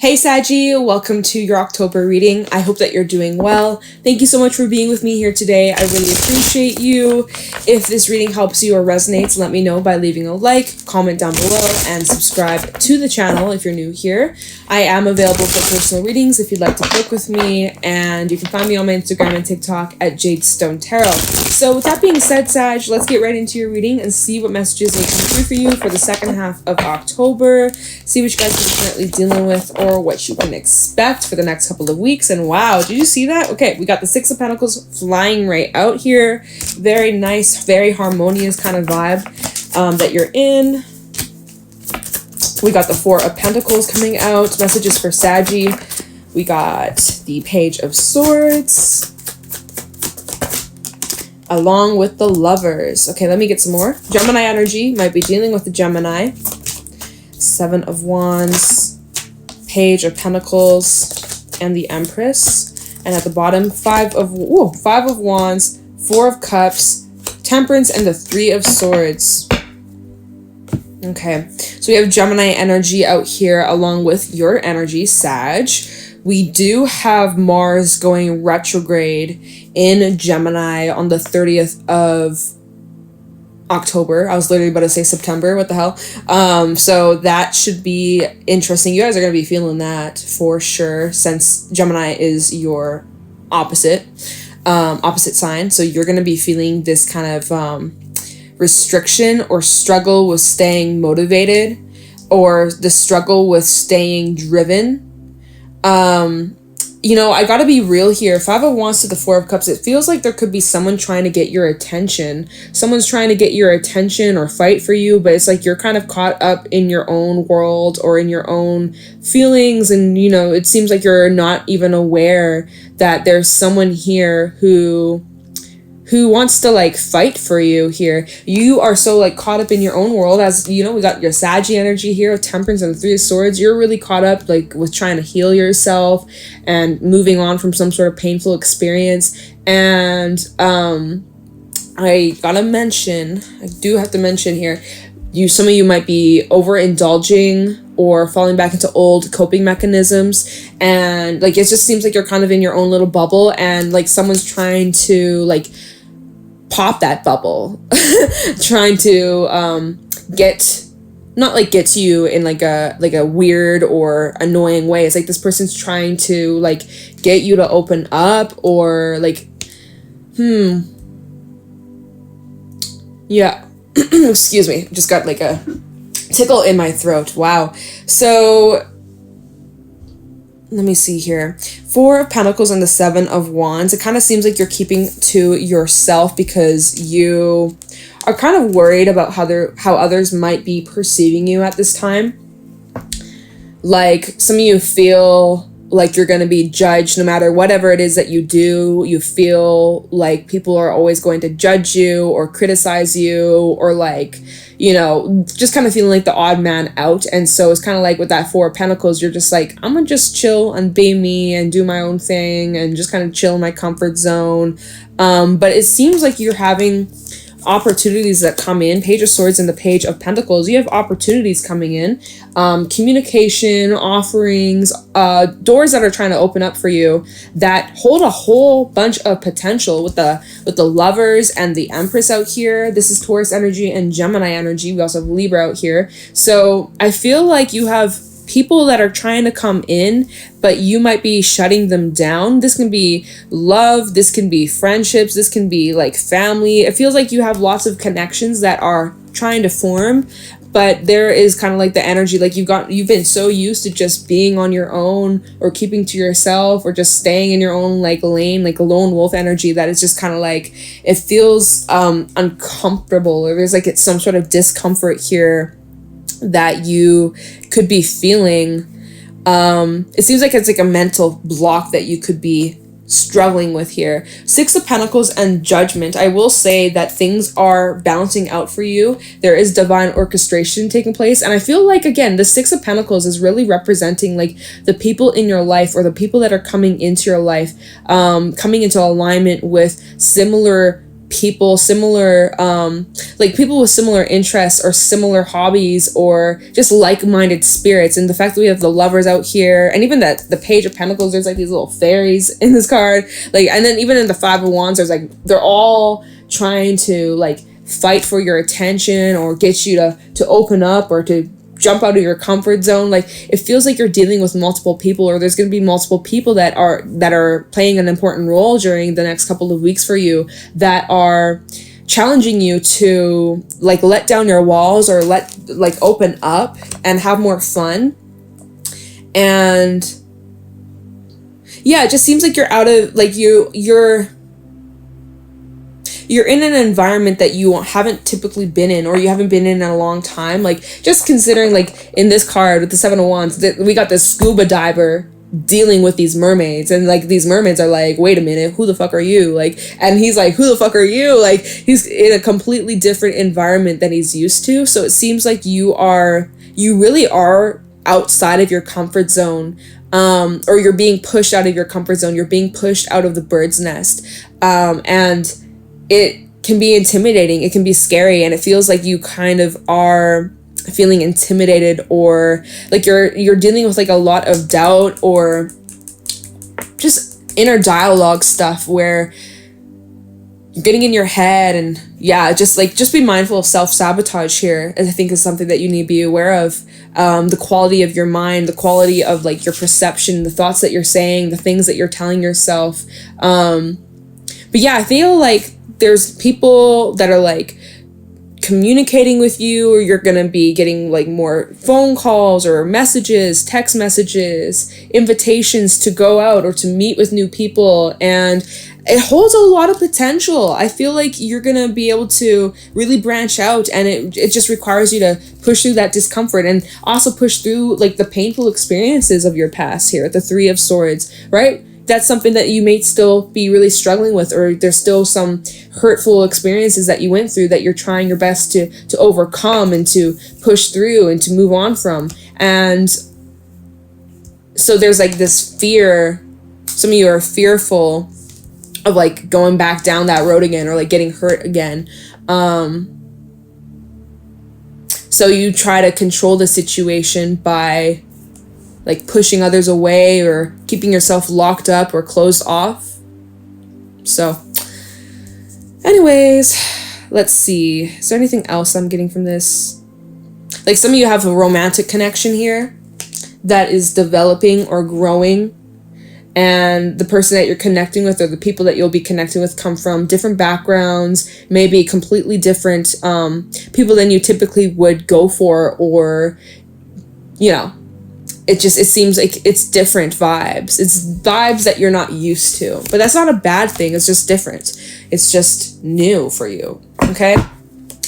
Hey Saggy, welcome to your October reading. I hope that you're doing well. Thank you so much for being with me here today. I really appreciate you. If this reading helps you or resonates, let me know by leaving a like, comment down below, and subscribe to the channel if you're new here. I am available for personal readings if you'd like to book with me, and you can find me on my Instagram and TikTok at Jadestone Tarot. So with that being said, Sag, let's get right into your reading and see what messages may come through for you for the second half of October. See what you guys are currently dealing with or what you can expect for the next couple of weeks. And wow, did you see that? Okay, we got the Six of Pentacles flying right out here. Very nice, very harmonious kind of vibe that you're in. We got the Four of Pentacles coming out. Messages for Saggy. We got the Page of Swords, along with the Lovers. Okay, let me get some more. Gemini energy. Might be dealing with the Gemini. Seven of Wands, Page of Pentacles, and the Empress. And at the bottom, Five of Wands, Four of Cups, Temperance, and the Three of Swords. Okay, so we have Gemini energy out here along with your energy, Sag. We do have Mars going retrograde in Gemini on the 30th of October. I was literally about to say September. What the hell? So that should be interesting. You guys are going to be feeling that for sure, since Gemini is your opposite sign. So you're going to be feeling this kind of restriction or struggle with staying motivated, or the struggle with staying driven. You know, I gotta be real here. Five of Wands to the Four of Cups. It feels like there could be someone trying to get your attention. Someone's trying to get your attention or fight for you, but it's like you're kind of caught up in your own world or in your own feelings. And, you know, it seems like you're not even aware that there's someone here who wants to like fight for you here. You are so like caught up in your own world, as you know, we got your Saggy energy here, Temperance and the Three of Swords. You're really caught up like with trying to heal yourself and moving on from some sort of painful experience. And I do have to mention here, some of you might be overindulging or falling back into old coping mechanisms, and like it just seems like you're kind of in your own little bubble, and like someone's trying to like pop that bubble, trying to get to you in like a weird or annoying way. It's like this person's trying to like get you to open up, or like yeah. Excuse me, just got like a tickle in my throat. Wow. So let me see here. Four of Pentacles and the Seven of Wands. It kind of seems like you're keeping to yourself because you are kind of worried about how others might be perceiving you at this time. Like some of you feel like you're going to be judged no matter whatever it is that you do. You feel like people are always going to judge you or criticize you, or like, you know, just kind of feeling like the odd man out. And so it's kind of like with that Four of Pentacles, you're just like, I'm gonna just chill and be me and do my own thing and just kind of chill in my comfort zone. But it seems like you're having opportunities that come in. Page of Swords and the Page of Pentacles. You have opportunities coming in, communication, offerings, doors that are trying to open up for you that hold a whole bunch of potential with the Lovers and the Empress out here. This is Taurus energy and Gemini energy. We also have Libra out here. So I feel like you have people that are trying to come in, but you might be shutting them down. This can be love, this can be friendships, this can be like family. It feels like you have lots of connections that are trying to form, but there is kind of like the energy, like you've been so used to just being on your own or keeping to yourself or just staying in your own like lane, like a lone wolf energy, that is just kind of like, it feels uncomfortable, or there's like it's some sort of discomfort here that you could be feeling. It seems like it's like a mental block that you could be struggling with here. Six of Pentacles and Judgment. I will say that things are balancing out for you. There is divine orchestration taking place, and I feel like, again, the Six of Pentacles is really representing like the people in your life, or the people that are coming into your life, coming into alignment with similar people similar, like people with similar interests or similar hobbies or just like-minded spirits. And the fact that we have the Lovers out here, and even that the Page of Pentacles, there's like these little fairies in this card, like, and then even in the Five of Wands, there's like, they're all trying to like fight for your attention or get you to open up or to jump out of your comfort zone. Like, it feels like you're dealing with multiple people, or there's going to be multiple people that are playing an important role during the next couple of weeks for you, that are challenging you to like let down your walls or open up and have more fun. And yeah, it just seems like you're out of like you're in an environment that you haven't typically been in, or you haven't been in a long time. Like, just considering, like, in this card with the Seven of Wands, we got this scuba diver dealing with these mermaids, and like these mermaids are like, wait a minute, who the fuck are you? Like, and he's like, who the fuck are you? Like, he's in a completely different environment than he's used to. So it seems like you really are outside of your comfort zone, or you're being pushed out of your comfort zone. You're being pushed out of the bird's nest, and it can be intimidating. It can be scary, and it feels like you kind of are feeling intimidated, or like you're dealing with like a lot of doubt or just inner dialogue stuff where you're getting in your head. And yeah, just be mindful of self-sabotage here, I think, is something that you need to be aware of. The quality of your mind, the quality of like your perception, the thoughts that you're saying, the things that you're telling yourself. But yeah, I feel like there's people that are like communicating with you, or you're gonna be getting like more phone calls or messages, text messages, invitations to go out or to meet with new people, and it holds a lot of potential. I feel like you're gonna be able to really branch out, and it just requires you to push through that discomfort and also push through like the painful experiences of your past here at the Three of Swords, right? That's something that you may still be really struggling with, or there's still some hurtful experiences that you went through that you're trying your best to overcome and to push through and to move on from. And so there's like this fear. Some of you are fearful of like going back down that road again, or like getting hurt again. So you try to control the situation by like pushing others away or keeping yourself locked up or closed off. So anyways, let's see. Is there anything else I'm getting from this? Like, some of you have a romantic connection here that is developing or growing. And the person that you're connecting with, or the people that you'll be connecting with, come from different backgrounds, maybe completely different people than you typically would go for, or, you know, it seems like it's different vibes. It's vibes that you're not used to. But that's not a bad thing. It's just different. It's just new for you. Okay?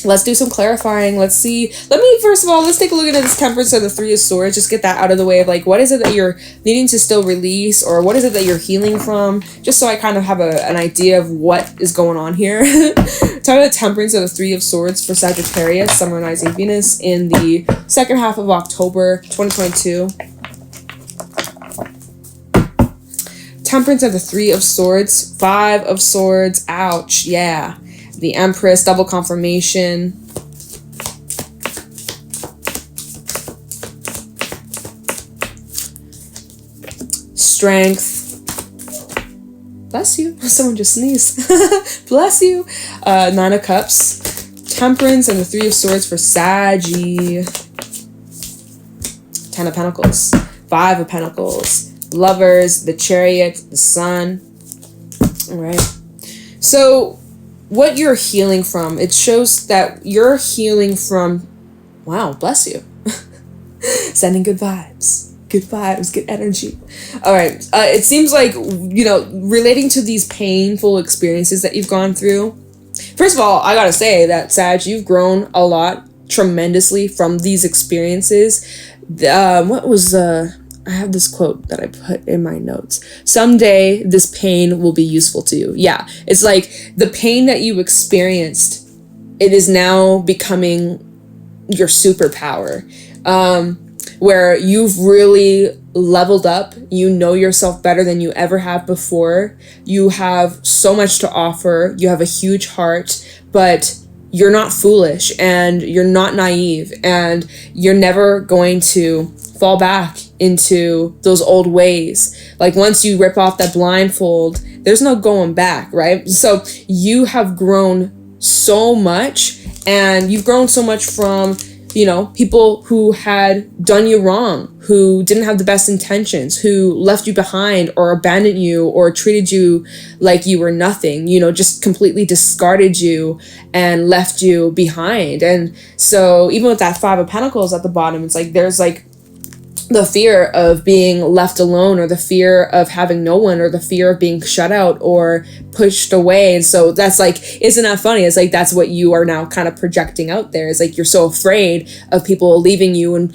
Let's do some clarifying. Let's see. First of all, let's take a look at this Temperance of the Three of Swords. Just get that out of the way of like, what is it that you're needing to still release, or what is it that you're healing from? Just so I kind of have an idea of what is going on here. Talk about Temperance of the Three of Swords for Sagittarius, Sun, Moon, Rising, Venus in the second half of October 2022. Temperance of the Three of Swords, Five of Swords, ouch, yeah. The Empress, double confirmation. Strength. Bless you. Someone just sneezed. Bless you. Nine of Cups. Temperance and the Three of Swords for Saggy. Ten of Pentacles. Five of Pentacles. Lovers, the Chariot, the Sun. All right. So what you're healing from, it shows that you're healing from, wow, bless you. Sending good vibes, good energy. All right. It seems like, you know, relating to these painful experiences that you've gone through. First of all, I gotta say that, Sag, you've grown a lot, tremendously, from these experiences. I have this quote that I put in my notes. Someday this pain will be useful to you. Yeah, it's like the pain that you experienced, it is now becoming your superpower. Where you've really leveled up. You know yourself better than you ever have before. You have so much to offer. You have a huge heart, but you're not foolish and you're not naive, and you're never going to fall back into those old ways. Like, once you rip off that blindfold, there's no going back, right? So you have grown so much, and you've grown so much from, you know, people who had done you wrong, who didn't have the best intentions, who left you behind or abandoned you or treated you like you were nothing, you know, just completely discarded you and left you behind. And so even with that Five of Pentacles at the bottom, it's like there's like the fear of being left alone, or the fear of having no one, or the fear of being shut out or pushed away. And so that's like, isn't that funny? It's like, that's what you are now kind of projecting out there. It's like, you're so afraid of people leaving you and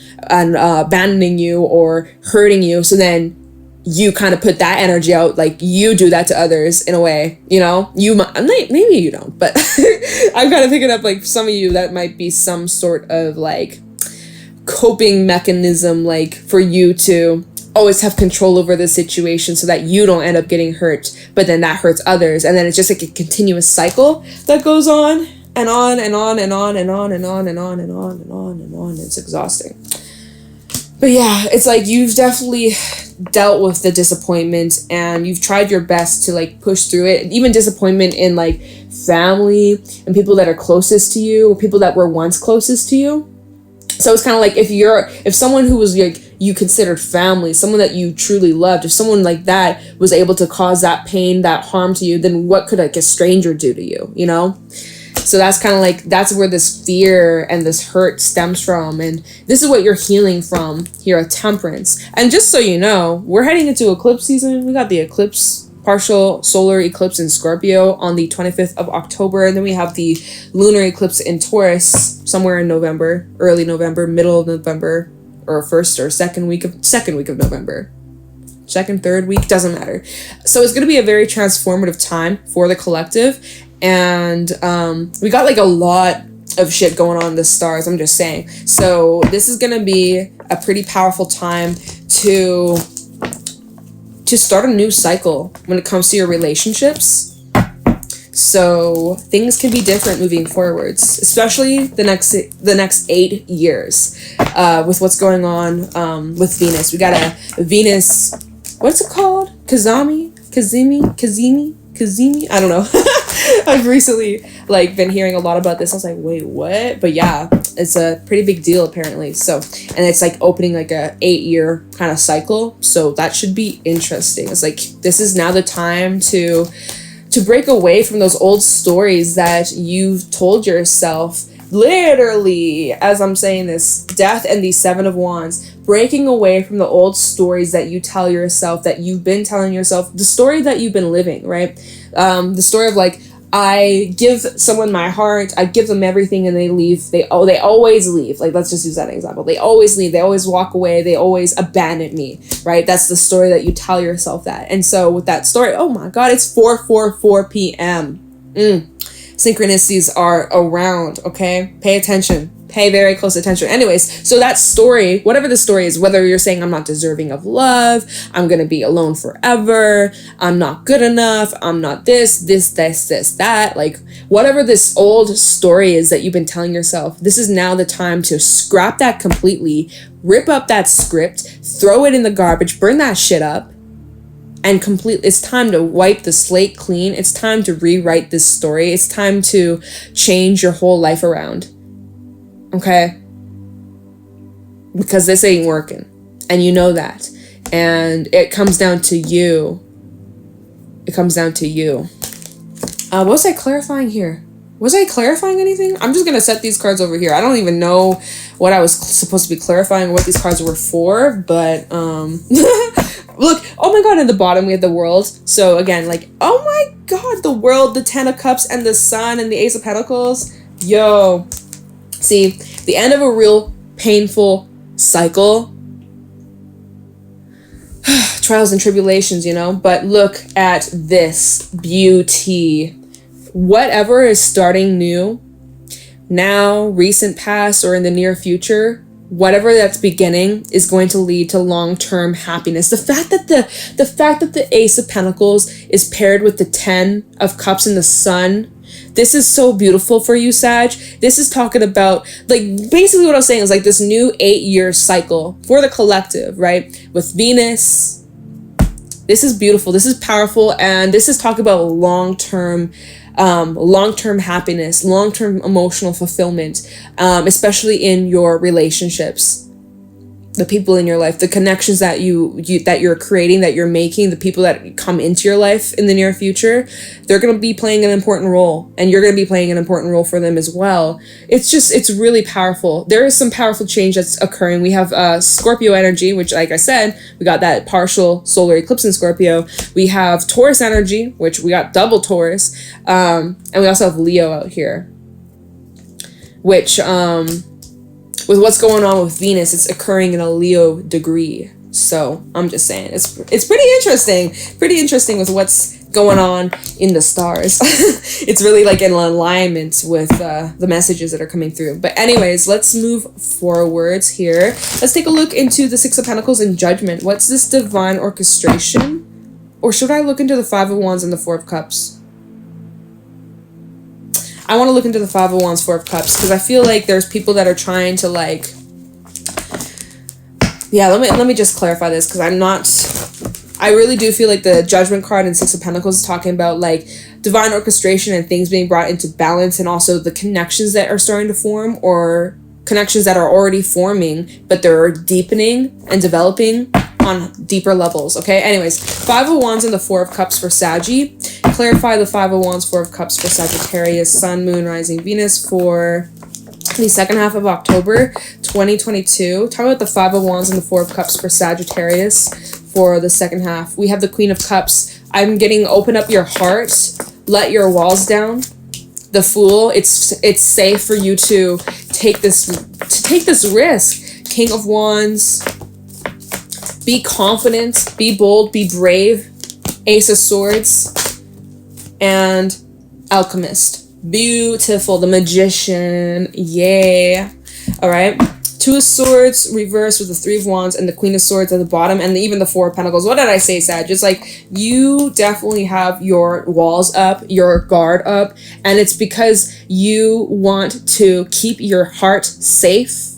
abandoning you or hurting you. So then you kind of put that energy out, like you do that to others in a way, you know, maybe you don't, but I'm kind of picking up like some of you, that might be some sort of like coping mechanism, like for you to always have control over the situation so that you don't end up getting hurt, but then that hurts others. And then it's just like a continuous cycle that goes on and on and on and on and on and on and on and on and on and on. It's exhausting. But yeah, it's like you've definitely dealt with the disappointment, and you've tried your best to like push through it. Even disappointment in like family and people that are closest to you, or people that were once closest to you. So it's kind of like, if someone who was like you considered family, someone that you truly loved, if someone like that was able to cause that pain, that harm to you, then what could like a stranger do to you, you know? So that's kind of like, that's where this fear and this hurt stems from. And this is what you're healing from here at Temperance. And just so you know, we're heading into eclipse season. We got the eclipse, partial solar eclipse in Scorpio on the 25th of October. And then we have the lunar eclipse in Taurus somewhere in November, early November, middle of November, or first or second week of November. Second, third week, doesn't matter. So it's going to be a very transformative time for the collective. And we got like a lot of shit going on in the stars, I'm just saying. So this is going to be a pretty powerful time to start a new cycle when it comes to your relationships. So things can be different moving forwards, especially the next 8 years with what's going on with Venus. We got a Venus, what's it called? Kazimi? I don't know. I've recently like been hearing a lot about this. I was like, wait, what? But yeah, it's a pretty big deal apparently. So, and it's like opening like a 8-year kind of cycle. So that should be interesting. It's like, this is now the time to break away from those old stories that you've told yourself. Literally, as I'm saying this, Death and the Seven of Wands, breaking away from the old stories that you tell yourself, that you've been telling yourself, the story that you've been living, right? The story of like, I give someone my heart, I give them everything, and they leave. They always leave. Like, let's just use that example. They always leave. They always walk away. They always abandon me, right? That's the story that you tell yourself that. And so with that story, oh my God, it's 4:44 p.m. Synchronicities are around, okay? Pay attention. Pay very close attention. Anyways, so that story, whatever the story is, whether you're saying I'm not deserving of love, I'm going to be alone forever, I'm not good enough, I'm not this, that, like whatever this old story is that you've been telling yourself, this is now the time to scrap that completely, rip up that script, throw it in the garbage, burn that shit up, and it's time to wipe the slate clean. It's time to rewrite this story. It's time to change your whole life around. Okay? Because this ain't working. And you know that. And it comes down to you. It comes down to you. What was I clarifying here? Was I clarifying anything? I'm just going to set these cards over here. I don't even know what I was supposed to be clarifying, what these cards were for, but look, oh my God, in the bottom we have the World. So again, like, oh my God, the World, the Ten of Cups, and the Sun, and the Ace of Pentacles. Yo. See, the end of a real painful cycle. Trials and tribulations, you know, but look at this beauty. Whatever is starting new, now, recent past, or in the near future, whatever that's beginning is going to lead to long-term happiness. The fact that the Ace of Pentacles is paired with the 10 of Cups and the Sun, this is so beautiful for you, Sag. This is talking about, like, basically what I was saying is like this new 8-year cycle for the collective, right? With Venus. This is beautiful. This is powerful. And this is talking about long-term happiness, long-term emotional fulfillment, especially in your relationships, the people in your life, the connections that you're creating, that you're making, the people that come into your life in the near future, they're going to be playing an important role, and you're going to be playing an important role for them as well. It's really powerful. There is some powerful change that's occurring. We have Scorpio energy, which, like I said, we got that partial solar eclipse in Scorpio. We have Taurus energy, which we got double Taurus, and we also have Leo out here, which with what's going on with Venus, it's occurring in a Leo degree. So I'm just saying, it's pretty interesting with what's going on in the stars. It's really like in alignment with the messages that are coming through. But anyways, let's move forwards here. Let's take a look into the Six of Pentacles and Judgment. What's this divine orchestration? Or should I look into the Five of Wands and the Four of Cups? I want to look into the Five of Wands, Four of Cups, because I feel like there's people that are trying to, like, yeah, let me just clarify this, because I really do feel like the Judgment card and Six of Pentacles is talking about, like, divine orchestration and things being brought into balance, and also the connections that are starting to form, or connections that are already forming, but they're deepening and developing on deeper levels. Okay, anyways, Five of Wands and the Four of Cups for Saggy. Clarify the Five of Wands, Four of Cups for Sagittarius, Sun, Moon, Rising, Venus for the second half of October 2022. Talk about the Five of Wands and the Four of Cups for Sagittarius for the second half. We have the Queen of Cups. I'm getting open up your heart, let your walls down. The Fool, it's safe for you to take this risk. King of Wands, be confident, be bold, be brave. Ace of Swords and Alchemist. Beautiful. The Magician. Yeah. All right. Two of Swords reversed with the Three of Wands and the Queen of Swords at the bottom, and even the Four of Pentacles. What did I say, Sag? Just like, you definitely have your walls up, your guard up, and it's because you want to keep your heart safe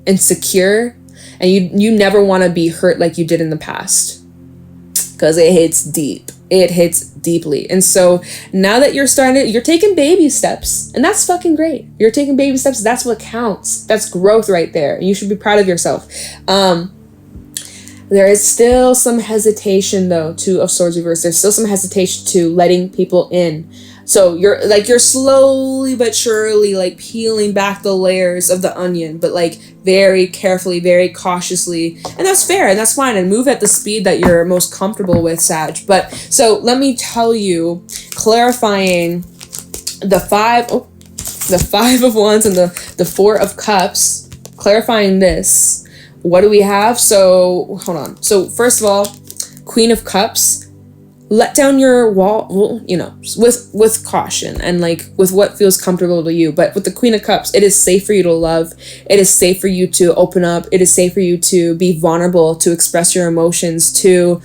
and secure, and you never want to be hurt like you did in the past, because it hits deep. It hits deeply. And so now that you're taking baby steps, and that's fucking great. You're taking baby steps. That's what counts. That's growth right there. You should be proud of yourself. There is still some hesitation, though, Two of Swords reversed. There's still some hesitation to letting people in. So you're slowly but surely, like, peeling back the layers of the onion, but, like, very carefully, very cautiously. And that's fair, and that's fine, and move at the speed that you're most comfortable with, Sag. But so let me tell you, clarifying the Five of Wands and the Four of Cups, clarifying this. What do we have? So hold on. So first of all, Queen of Cups. Let down your wall, well, you know, with caution and, like, with what feels comfortable to you. But with the Queen of Cups, it is safe for you to love. It is safe for you to open up. It is safe for you to be vulnerable, to express your emotions, to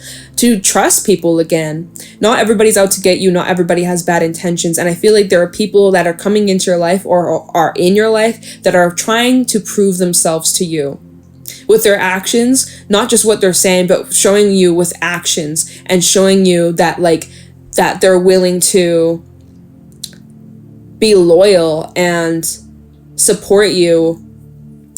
trust people again. Not everybody's out to get you. Not everybody has bad intentions. And I feel like there are people that are coming into your life or are in your life that are trying to prove themselves to you with their actions, not just what they're saying, but showing you with actions and showing you that, like, that they're willing to be loyal and support you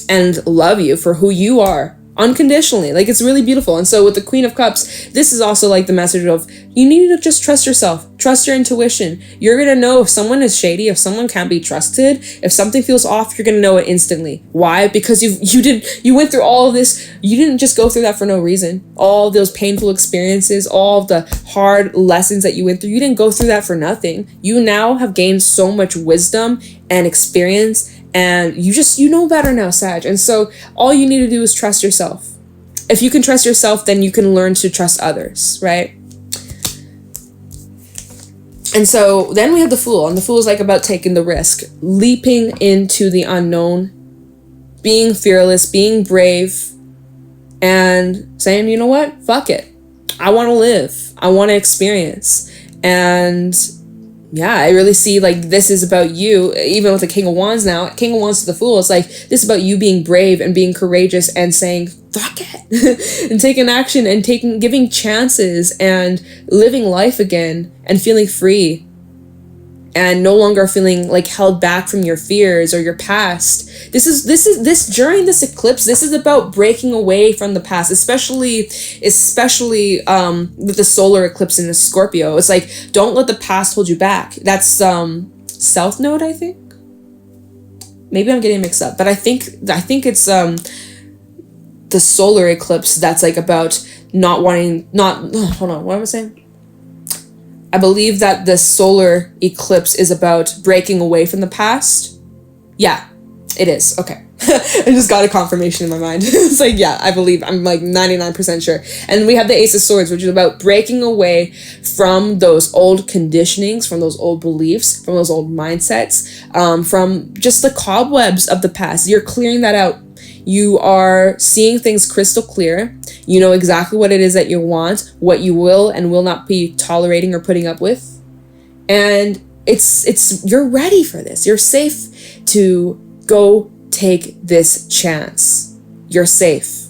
and love you for who you are unconditionally. Like, it's really beautiful. And so with the Queen of Cups, this is also like the message of, you need to just trust yourself, trust your intuition. You're gonna know if someone is shady, if someone can't be trusted, if something feels off, you're gonna know it instantly. Why? Because you went through all of this. You didn't just go through that for no reason. All those painful experiences, all of the hard lessons that you went through, you didn't go through that for nothing. You now have gained so much wisdom and experience, and you know better now, Sag. And so all you need to do is trust yourself. If you can trust yourself, then you can learn to trust others, right? And so then we have the Fool, and the Fool is like about taking the risk, leaping into the unknown, being fearless, being brave, and saying, you know what, fuck it. I want to live. I want to experience. And yeah, I really see like this is about you, even with the King of Wands now. King of Wands to the Fool, it's like this is about you being brave and being courageous and saying fuck it and taking action and giving chances and living life again and feeling free and no longer feeling like held back from your fears or your past. This during this eclipse, this is about breaking away from the past, especially with the solar eclipse in the Scorpio. It's like, don't let the past hold you back. That's South Node, I think. Maybe I'm getting mixed up, but I think it's the solar eclipse that's like about hold on, what am I saying? I believe that the solar eclipse is about breaking away from the past. Yeah, it is. Okay. I just got a confirmation in my mind. It's like, yeah, I believe. I'm like 99% sure. And we have the Ace of Swords, which is about breaking away from those old conditionings, from those old beliefs, from those old mindsets, from just the cobwebs of the past. You're clearing that out. You are seeing things crystal clear. You know exactly what it is that you want, what you will and will not be tolerating or putting up with. And you're ready for this. You're safe to go take this chance. You're safe.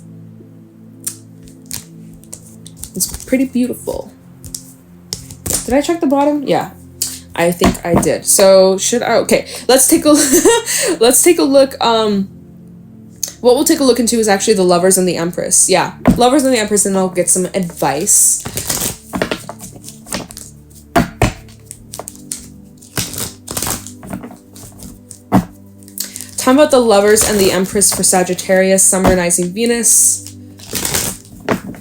It's pretty beautiful. Did I check the bottom? Yeah, I think I did. So let's take a look. What we'll take a look into is actually the Lovers and the Empress. Yeah, Lovers and the Empress, and I'll get some advice. Talking about the Lovers and the Empress for Sagittarius, Sun, Moon, Rising, Venus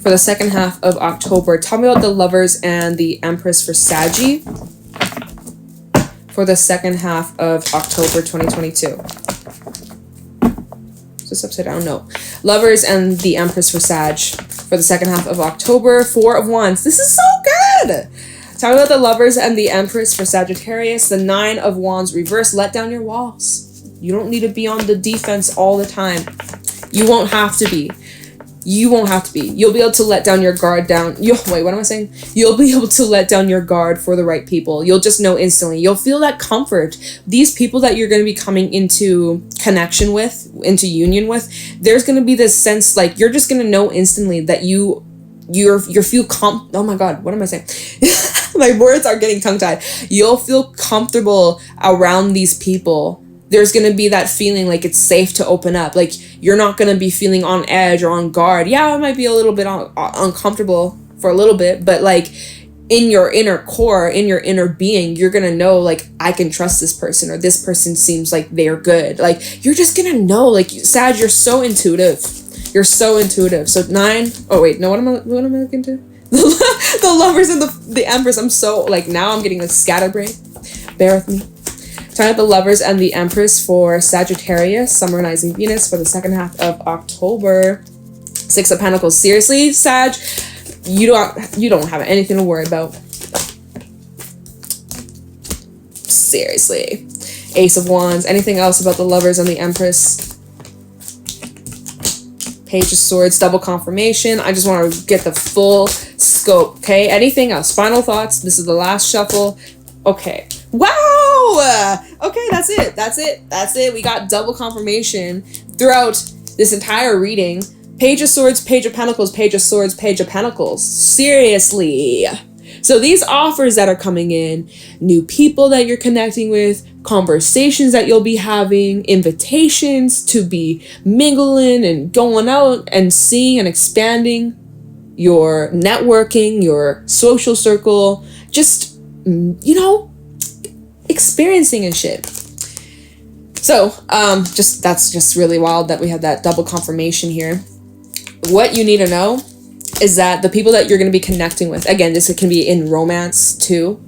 for the second half of October. Tell me about the Lovers and the Empress for Saggy for the second half of October 2022. This upside down? No. Lovers and the Empress for Sag for the second half of October. 4 of Wands. This is so good. Talk about the Lovers and the Empress for Sagittarius. The 9 of Wands reverse. Let down your walls. You don't need to be on the defense all the time. You won't have to be. You'll be able to let down your guard down. Wait, what am I saying? You'll be able to let down your guard for the right people. You'll just know instantly. You'll feel that comfort. These people that you're going to be coming into connection with, into union with, there's going to be this sense like you're just going to know instantly that you feel oh my God, what am I saying? My words are getting tongue-tied. You'll feel comfortable around these people. There's going to be that feeling like it's safe to open up. Like you're not going to be feeling on edge or on guard. Yeah, it might be a little bit uncomfortable for a little bit, but like in your inner core, in your inner being, you're going to know like I can trust this person, or this person seems like they're good. Like you're just going to know, like Sag, you're so intuitive. You're so intuitive. So 9. Oh wait, no, what am I looking to? The Lovers and the Empress. I'm so like, now I'm getting a scatterbrain. Bear with me. Talking about the Lovers and the Empress for Sagittarius, Sun, Moon, Rising, Venus for the second half of October. 6 of Pentacles. Seriously, Sag, you don't have anything to worry about. Seriously. Ace of Wands. Anything else about the Lovers and the Empress? Page of Swords, double confirmation. I just want to get the full scope, okay? Anything else? Final thoughts. This is the last shuffle. Okay. Wow! Okay, that's it. We got double confirmation throughout this entire reading. Page of Swords, Page of Pentacles, Page of Swords, Page of Pentacles. Seriously. So these offers that are coming in, new people that you're connecting with, conversations that you'll be having, invitations to be mingling and going out and seeing and expanding your networking, your social circle, just, experiencing and shit. So, that's just really wild that we have that double confirmation here. What you need to know is that the people that you're going to be connecting with, again, this can be in romance too,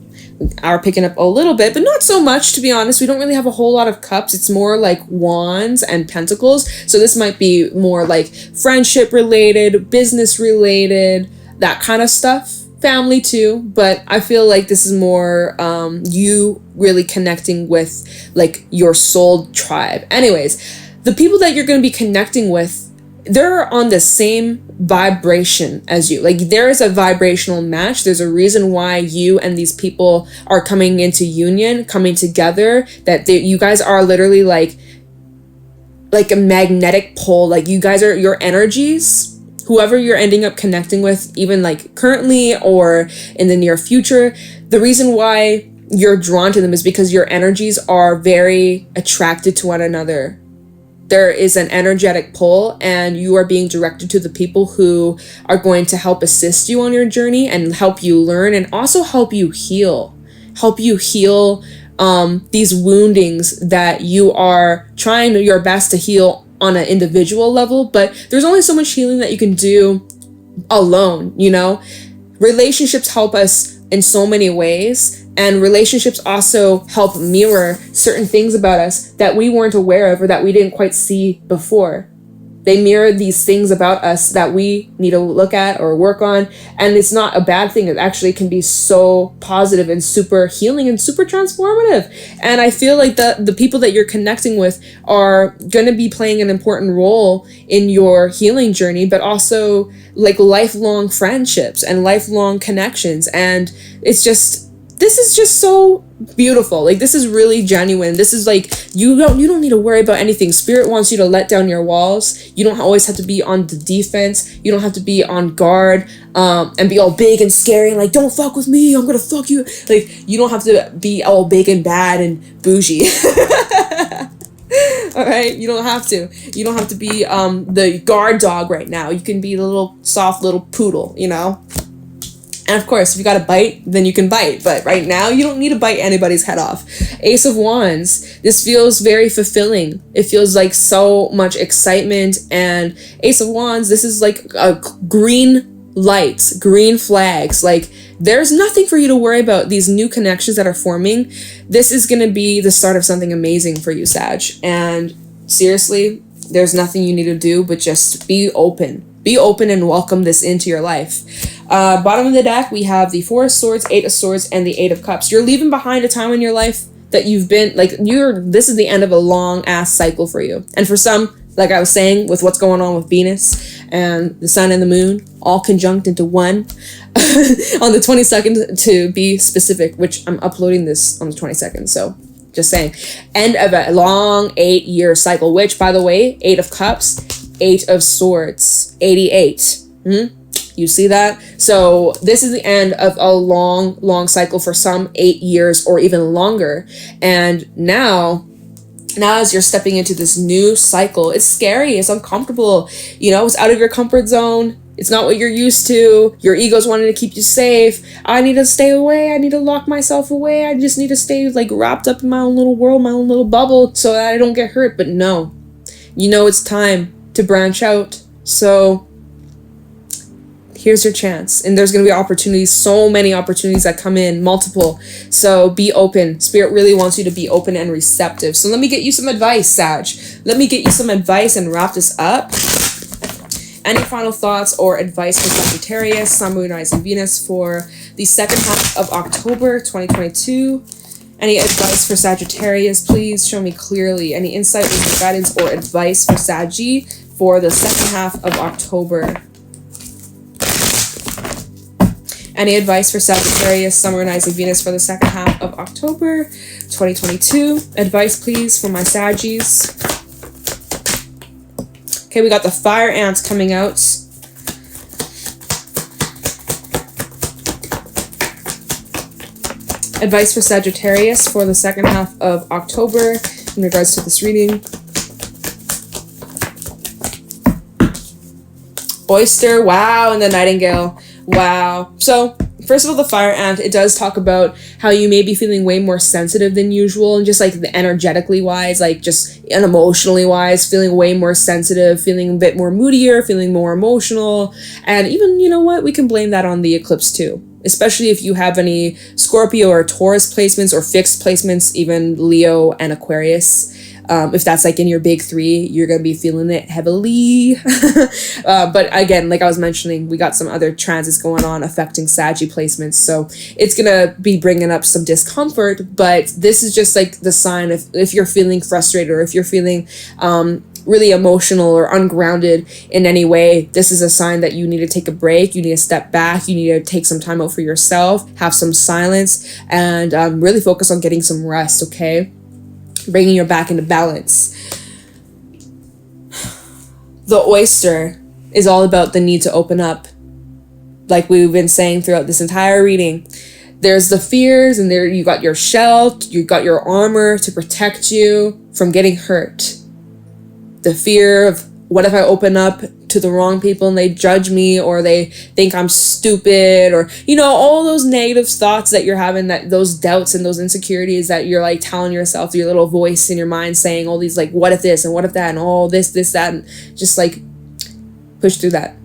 are picking up a little bit, but not so much, to be honest. We don't really have a whole lot of cups. It's more like wands and pentacles. So this might be more like friendship related, business related, that kind of stuff. Family too, but I feel like this is more you really connecting with like your soul tribe. Anyways, the people that you're going to be connecting with, they're on the same vibration as you. Like, there is a vibrational match. There's a reason why you and these people are coming into union, coming together, that you guys are literally like a magnetic pole. Like, you guys are, your energies, whoever you're ending up connecting with, even like currently or in the near future, the reason why you're drawn to them is because your energies are very attracted to one another. There is an energetic pull, and you are being directed to the people who are going to help assist you on your journey and help you learn, and also help you heal these woundings that you are trying your best to heal on an individual level. But there's only so much healing that you can do alone, you know? Relationships help us in so many ways, and relationships also help mirror certain things about us that we weren't aware of or that we didn't quite see before. They mirror these things about us that we need to look at or work on, and it's not a bad thing. It actually can be so positive and super healing and super transformative. And I feel like the people that you're connecting with are going to be playing an important role in your healing journey, but also like lifelong friendships and lifelong connections. And it's just, this is just so beautiful. Like, this is really genuine. This is like, you don't need to worry about anything. Spirit wants you to let down your walls. You don't always have to be on the defense. You don't have to be on guard and be all big and scary and like, don't fuck with me, I'm gonna fuck you. Like, you don't have to be all big and bad and bougie. All right, you don't have to be the guard dog right now. You can be the little soft little poodle, you know. And of course, if you got to bite, then you can bite. But right now, you don't need to bite anybody's head off. Ace of Wands. This feels very fulfilling. It feels like so much excitement. And Ace of Wands, this is like a green lights, green flags. Like, there's nothing for you to worry about. These new connections that are forming, this is going to be the start of something amazing for you, Sag. And seriously, there's nothing you need to do but just be open. Be open and welcome this into your life. Bottom of the deck, we have the Four of Swords, Eight of Swords, and the Eight of Cups. You're leaving behind a time in your life that you've been, like, this is the end of a long-ass cycle for you. And for some, like I was saying, with what's going on with Venus and the Sun and the Moon, all conjunct into one, on the 22nd, to be specific, which I'm uploading this on the 22nd, so just saying. End of a long 8-year cycle, which, by the way, Eight of Cups, Eight of Swords, 88. You see that? So this is the end of a long cycle for some, 8 years or even longer. And now as you're stepping into this new cycle, it's scary, it's uncomfortable, you know, it's out of your comfort zone. It's not what you're used to. Your ego's wanting to keep you safe. I need to stay away. I need to lock myself away. I just need to stay like wrapped up in my own little world, my own little bubble, so that I don't get hurt. But no, you know, it's time to branch out. So here's your chance. And there's going to be opportunities, so many opportunities that come in, multiple. So be open. Spirit really wants you to be open and receptive. So let me get you some advice, Sag. Let me get you some advice and wrap this up. Any final thoughts or advice for Sagittarius, Sun, Moon, Rising, Venus for the second half of October 2022? Any advice for Sagittarius? Please show me clearly. Any insight, wisdom, guidance, or advice for Saggy for the second half of October? Any advice for Sagittarius, Sun, Moon, Rising, Venus for the second half of October 2022? Advice, please, for my Saggies. Okay, we got the Fire Ants coming out. Advice for Sagittarius for the second half of October in regards to this reading. Oyster, wow, and the Nightingale. Wow. So, first of all, the Fire Ant, it does talk about how you may be feeling way more sensitive than usual, and just like the energetically wise, like just and emotionally wise, feeling way more sensitive, feeling a bit more moodier, feeling more emotional. And even, you know what, we can blame that on the eclipse too. Especially if you have any Scorpio or Taurus placements or fixed placements, even Leo and Aquarius. If that's like in your big 3, you're going to be feeling it heavily. But again, like I was mentioning, we got some other transits going on affecting Saggy placements. So it's going to be bringing up some discomfort, but this is just like the sign if you're feeling frustrated, or if you're feeling really emotional or ungrounded in any way, this is a sign that you need to take a break, you need to step back, you need to take some time out for yourself, have some silence, and really focus on getting some rest, okay? Bringing you back into balance. The oyster is all about the need to open up. Like we've been saying throughout this entire reading, there's the fears, and there you got your shell, you got your armor to protect you from getting hurt. The fear of, what if I open up to the wrong people and they judge me, or they think I'm stupid, or, you know, all those negative thoughts that you're having, that those doubts and those insecurities that you're like telling yourself, your little voice in your mind saying all these like, what if this and what if that and all this, that, and just like push through that.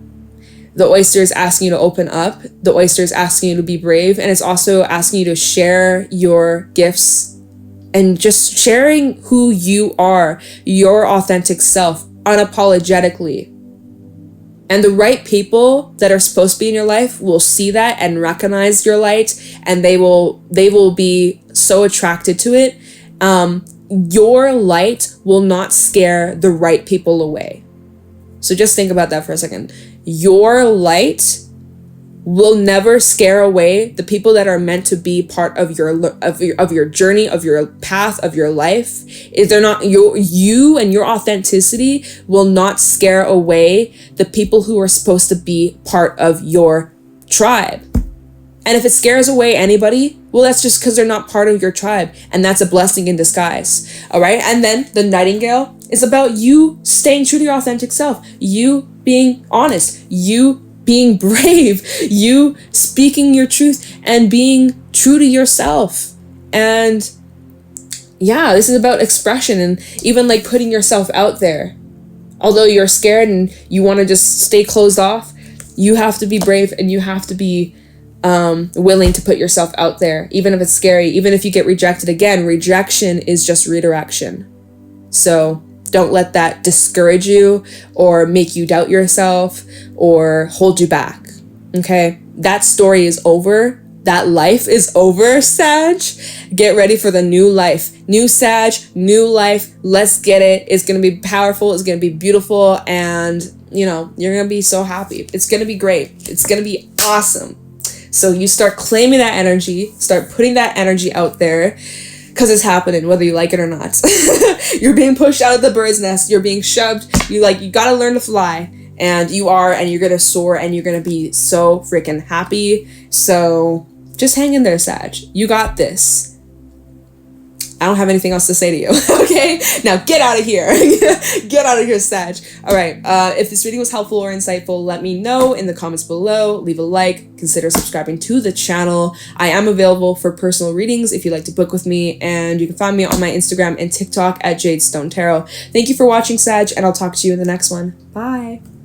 The oyster is asking you to open up. The oyster is asking you to be brave. And it's also asking you to share your gifts and just sharing who you are, your authentic self, unapologetically. And the right people that are supposed to be in your life will see that and recognize your light, and they will be so attracted to it. Your light will not scare the right people away. So just think about that for a second. Your light will never scare away the people that are meant to be part of your journey, of your path, of your life. If they're not, you and your authenticity will not scare away the people who are supposed to be part of your tribe. And if it scares away anybody, well, that's just because they're not part of your tribe, and that's a blessing in disguise. All right. And then the nightingale is about you staying true to your authentic self, you being honest, you being brave, you speaking your truth and being true to yourself. And yeah, this is about expression and even like putting yourself out there. Although you're scared and you want to just stay closed off, you have to be brave, and you have to be willing to put yourself out there, even if it's scary, even if you get rejected. Again, rejection is just redirection. So don't let that discourage you or make you doubt yourself or hold you back. Okay? That story is over. That life is over, Sag. Get ready for the new life. New Sag, new life. Let's get it. It's going to be powerful. It's going to be beautiful. And, you know, you're going to be so happy. It's going to be great. It's going to be awesome. So you start claiming that energy. Start putting that energy out there. Because it's happening, whether you like it or not. You're being pushed out of the bird's nest. You're being shoved. You got to learn to fly. And you are, and you're going to soar, and you're going to be so freaking happy. So just hang in there, Sag. You got this. I don't have anything else to say to you. Okay? Now get out of here. Get out of here, Sag. All right. If this video was helpful or insightful, let me know in the comments below. Leave a like. Consider subscribing to the channel. I am available for personal readings if you'd like to book with me. And you can find me on my Instagram and TikTok at Jade Stone Tarot. Thank you for watching, Sag, and I'll talk to you in the next one. Bye.